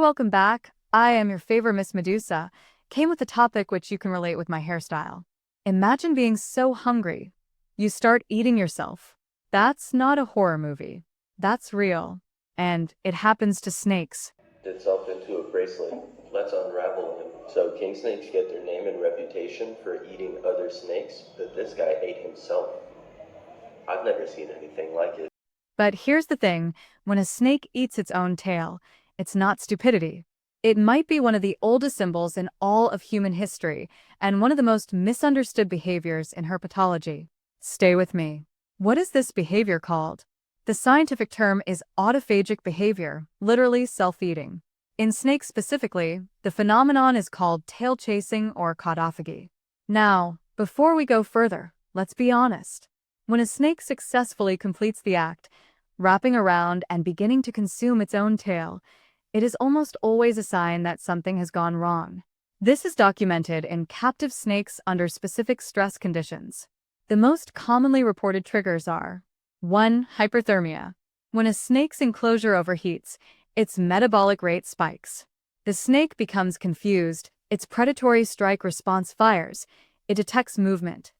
welcome back. I am your favorite Miss Medusa. Came with a topic which you can relate with my hairstyle. Imagine being so hungry, you start eating yourself. That's not a horror movie. That's real. And it happens to snakes. Itself into a bracelet. Let's unravel him. So king snakes get their name and reputation for eating other snakes, but this guy ate himself. I've never seen anything like it. But here's the thing, when a snake eats its own tail, it's not stupidity. It might be one of the oldest symbols in all of human history, and one of the most misunderstood behaviors in herpetology. Stay with me. What is this behavior called? The scientific term is autophagic behavior, literally self-eating. In snakes specifically, the phenomenon is called tail chasing or caudophagy. Now, before we go further, let's be honest. When a snake successfully completes the act, wrapping around and beginning to consume its own tail, it is almost always a sign that something has gone wrong. This is documented in captive snakes under specific stress conditions. The most commonly reported triggers are 1. Hyperthermia. When a snake's enclosure overheats, its metabolic rate spikes. The snake becomes confused, its predatory strike response fires, it detects movement.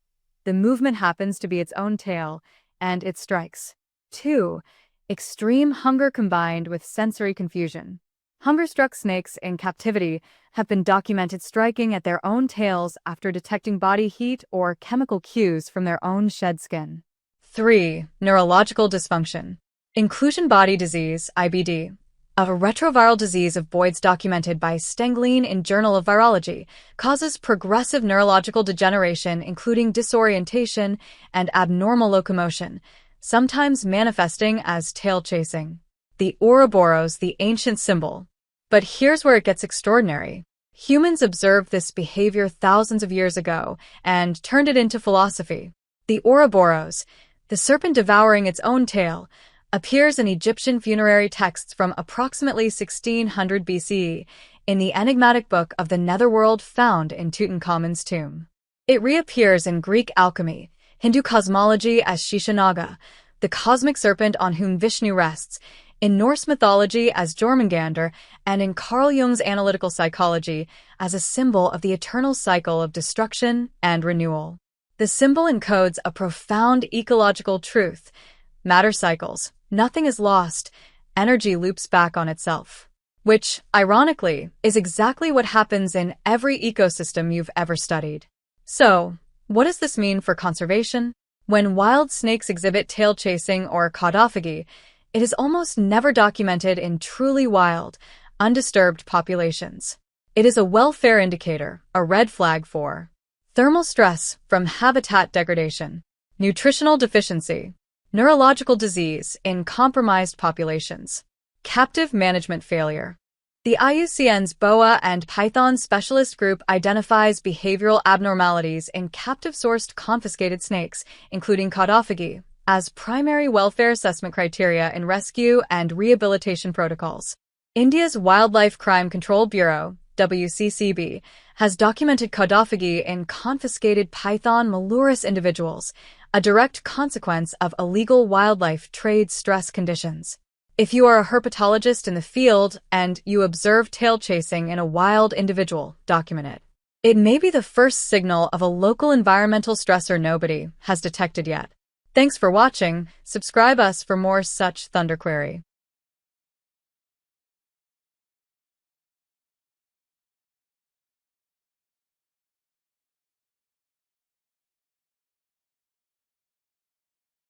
The movement happens to be its own tail, and it strikes. 2. Extreme hunger combined with sensory confusion. Hunger-struck snakes in captivity have been documented striking at their own tails after detecting body heat or chemical cues from their own shed skin. 3. Neurological dysfunction. Inclusion body disease, IBD, a retroviral disease of Boyd's documented by Stenglein in Journal of Virology, causes progressive neurological degeneration including disorientation and abnormal locomotion, sometimes manifesting as tail chasing. The Ouroboros, the ancient symbol. But here's where it gets extraordinary. Humans observed this behavior thousands of years ago and turned it into philosophy. The Ouroboros, the serpent devouring its own tail, appears in Egyptian funerary texts from approximately 1600 BCE in the enigmatic book of the Netherworld found in Tutankhamun's tomb. It reappears in Greek alchemy, Hindu cosmology as Shishanaga, the cosmic serpent on whom Vishnu rests, in Norse mythology as Jormungandr, and in Carl Jung's analytical psychology as a symbol of the eternal cycle of destruction and renewal. The symbol encodes a profound ecological truth. Matter cycles, nothing is lost, energy loops back on itself. Which, ironically, is exactly what happens in every ecosystem you've ever studied. So, what does this mean for conservation? When wild snakes exhibit tail chasing or caudophagy, it is almost never documented in truly wild, undisturbed populations. It is a welfare indicator, a red flag for thermal stress from habitat degradation, nutritional deficiency, neurological disease in compromised populations, captive management failure. The IUCN's boa and python specialist group identifies behavioral abnormalities in captive-sourced confiscated snakes, including caudophagy, as primary welfare assessment criteria in rescue and rehabilitation protocols. India's Wildlife Crime Control Bureau, WCCB, has documented caudophagy in confiscated python malurus individuals, a direct consequence of illegal wildlife trade stress conditions. If you are a herpetologist in the field and you observe tail chasing in a wild individual, document it. It may be the first signal of a local environmental stressor nobody has detected yet. Thanks for watching. Subscribe us for more such Thunderquery.